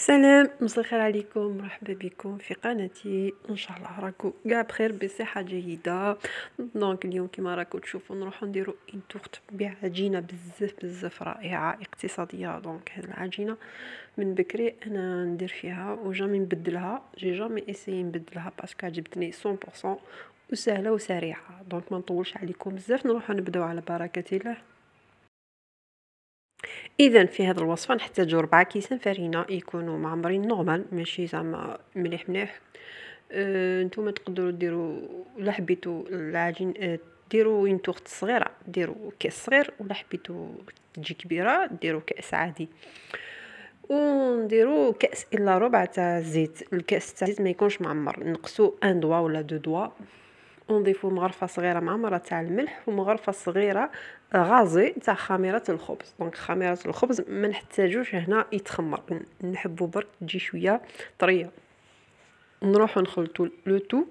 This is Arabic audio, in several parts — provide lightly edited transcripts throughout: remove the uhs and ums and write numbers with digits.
سلام، مساء الخير عليكم، مرحبا بكم في قناتي. ان شاء الله راكم كاع بخير بصحه جيده. دونك اليوم كما راكم تشوفوا نروحو نديرو ان تورت بعجينه بزاف رائعه اقتصاديه. دونك هاد العجينه من بكري انا ندير فيها وجامي نبدلها، جامي اسيي نبدلها باسكو عجبتني 100% وسهله وسريعه. دونك ما نطولش عليكم بزاف، نروحو نبداو على بركه الله. اذا في هذه الوصفه نحتاجو 4 كيسان فرينه يكونوا معمرين نورمال، ماشي زعما مليح. نتوما تقدروا ديروا ولا حبيتوا العجين، ديروا اون تورت صغيره ديروا كاس صغير، ولا حبيتوا تجي كبيره ديروا كاس عادي. ونديروا كاس الا ربع تاع الزيت. الكاس تاع الزيت ما يكونش معمر، نقصوا ان دوا ولا دو دوا. ونضيفوا مغرفه صغيره معمره تاع الملح ومغرفه صغيره غازي تاع خميره الخبز. دونك خميره الخبز ما نحتاجوش هنا يتخمر، نحبوا برك تجي شويه طريه. نروحوا نخلطوا لو تو.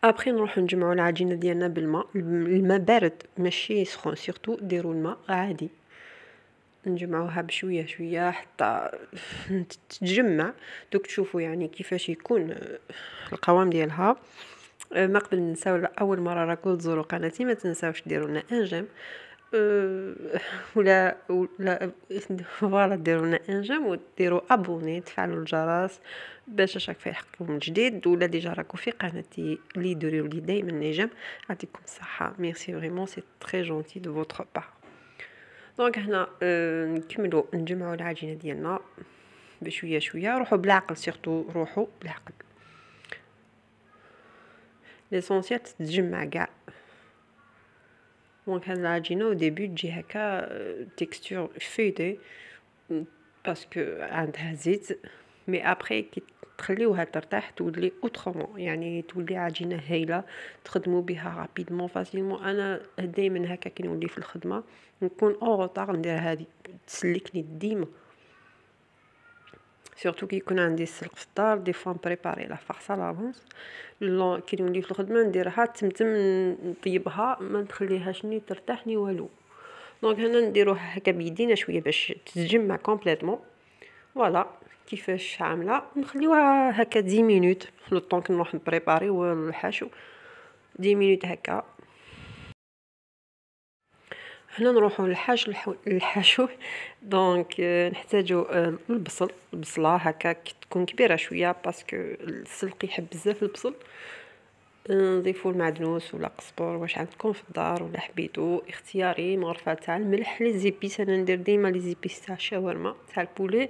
ابخي نروحوا نجمعوا العجينه ديالنا بالماء، الماء بارد ماشي سخون، سورتو ديروا الماء عادي. نجمعوها بشويه شويه حتى تتجمع. دوك تشوفوا يعني كيفاش يكون القوام ديالها. ما قبل ننساو، اول مره راكم تزوروا قناتي ما تنساوش ديروا لنا ان جيم، ولا فوالا ديروا لنا ان جيم وديروا ابوني، تفعلوا الجرس باش اشاك يحقكم الجديد. ولا ديجا راكم في قناتي اللي ديروا لي دائما نجم. يعطيكم الصحه، ميرسي فريمون، سي تري جونتي دو فوتر بار. دونك هنا نكملوا نجمعوا العجينه ديالنا بشويه شويه. روحوا بالعقل، سورتو روحوا بالعقل. ليسونسيال تتجمع كاع. دونك هاد العجينه او ديبي تجي هكا تيكستور فيتي باسكو عندها زيت، مي ابري كي تخليوها ترتاح تولي اوترومون، يعني تولي عجينه هايله تخدموا بها رابيدمون فاسيلمون. انا دائما هكا كي نولي في الخدمه نكون اون روطار ندير هذه تسلكني ديما، سورتو كي يكون عندي السلق في الدار دي فوا نبريباري لا فارسا لافونس. كي نولي في الخدمه نديرها تمتم نطيبها، ما نخليهاش ني ترتاح ني والو. دونك هنا نديروها هكا بيدينا شويه باش تتجمع كومبليتوم. فوالا كيفاش عامله، نخليوها هكا 10 مينوت لو طون كي نروح نبريباري والحشو. 10 مينوت هكا. هنا نروحوا للحشو. دونك نحتاجو البصله هكا تكون كبيره شويه باسكو السلق يحب بزاف البصل. نضيفوا المعدنوس ولا قزبر واش عندكم في الدار، ولا حبيتو اختياري. مغرفه تاع الملح. لي زيبيس انا ندير ديما لي زيبيس تاع الشاورما تاع البولي،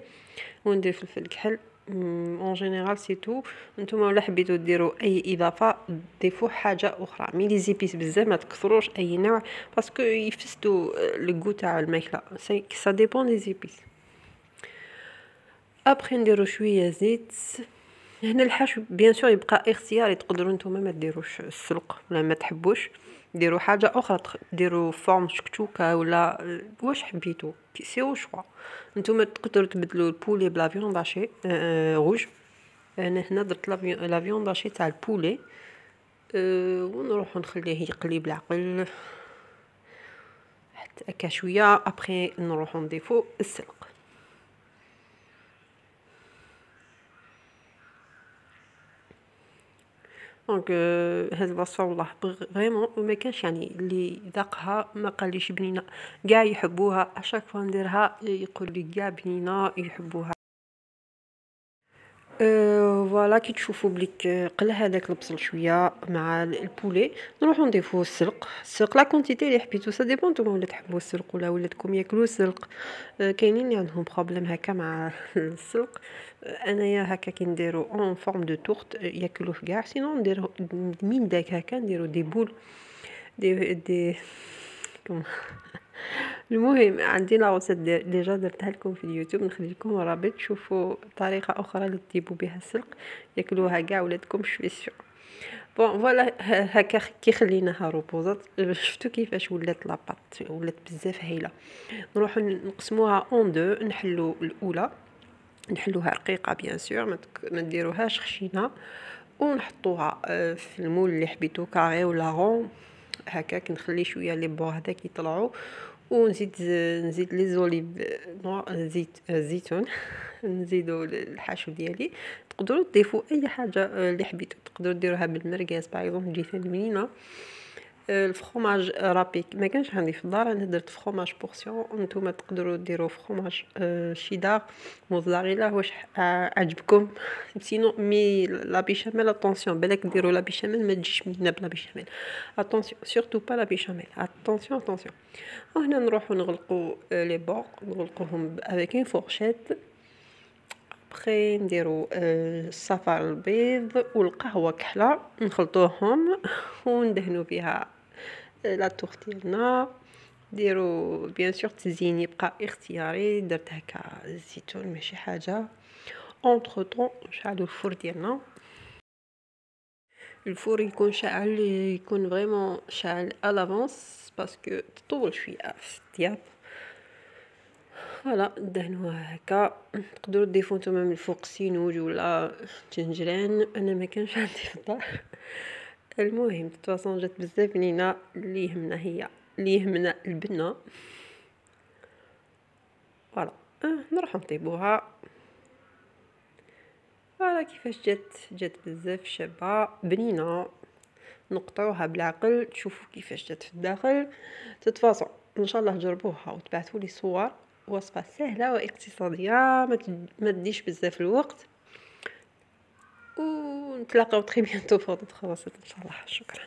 وندير فلفل كحل. اون جينيرال سي تو. نتوما ولا حبيتو ديروا اي اضافه ضيفوا حاجه اخرى، مي لي زيبيس بزاف ما تكثروش اي نوع باسكو يفسدوا لو تاع الماكله. سا ديبون لي زيبيس. ابخي نديرو شويه زيت. هنا الحشو بيان سور يبقى اختياري، تقدروا نتوما ما ديروش السلق ولا ما تحبوش ديروا حاجه اخرى، ديروا فورم شكشوكه ولا واش حبيتو سي او شوا. نتوما تقدروا تبدلوا البولي بلا فيون داشي روج. انا هنا درت لا فيون داشي تاع البولي. ونروح نخليه يقلي بالعقل حتى هكا شويه. ابخي نروحو نضيفو السلق. دونك هاد الوصفه والله فريمون ما كانش يعني اللي ذاقها ما قاليش بنينه، كاع يحبوها. اشاك فوا نديرها يقول لي كاع بنينه يحبوها. فوالا كي تشوفوا بليك قلى هذاك البصل شويه مع البولي، نروحو نضيفو السلق لا كونتيتي اللي حبيتو. سا ديبون نتوما ولا تحبوا السلق ولا ولادكم ياكلوا السلق. كاينين اللي عندهم بروبليم هكا مع السلق. انايا هكا كي نديرو اون فورم دو تورت ياكلوه كاع. سينو نديرو من داك هكا نديرو دي بول دي كم. المهم عندي لا روسيت ديجا درتها لكم في اليوتيوب، نخلي لكم رابط تشوفوا طريقه اخرى اللي تطيبوا بها السلق ياكلوها كاع ولادكم شوي سيور. بون فوالا هكا كي خليناها روبوزات شفتوا كيفاش ولات لاباط، ولات بزاف هايله. نروحو نقسموها اون دو. نحلو الاولى نحلوها رقيقه بيان سور، ما نديروهاش خشينه، ونحطوها في المول اللي حبيتو كاري ولا رون هكاك. نخلي شويه لي بور هذاك يطلعوا نزيد لي زوليف نوار زيت الزيتون نزيدو الحشو ديالي. تقدروا تضيفوا اي حاجه اللي حبيتو، تقدروا ديروها بالمرقاس باغ اكزومبل تجي بنينه. الفرomاج رابيك ما كانش عندي في الدار، انا درت فرomاج بورسيون. نتوما تقدروا ديروا فرomاج شيدار موزاريلا واش عجبكم. سينو مي لا بيشاميل اتونسيون بالك ديروا لا بيشاميل ما تجيش بنينه بلا بيشاميل، اتونسيون سورتو با لا بيشاميل، اتونسيون اتونسيون. وهنا نروحوا نغلقوا لي بون، نغلقوهم افيك اون فورشيت. بخي نديرو الصفار البيض والقهوه كحله نخلطوهم وندهنوا بها لا طوخ ديالنا. ديروا بيان سور تزيين يبقى اختياري، درت هكا الزيتون ماشي حاجه. اونتر طون نشعلوا الفور ديالنا، الفور يكون شاعل، يكون فريمون شاعل الافونس باسكو تطول شويه في الطياب. فوالا دهنوها هكا. تقدروا تضيفوا نتوما من الفوق سينوج ولا جنجران، انا ما كانش عندي في الدار. المهم تواصل جات بزاف بنينه. اللي يهمنا هي اللي يهمنا البنه. فوالا نروحو نطيبوها. فوالا كيفاش جات بزاف شابه بنينه. نقطعوها بالعقل تشوفوا كيفاش جات في الداخل. تتفاصل ان شاء الله جربوها وتبعثوا لي صور. وصفه سهله واقتصاديه، ما تديش بزاف الوقت. ونتلاقاو تري بيانتو في وصفات ان شاء الله. شكرا.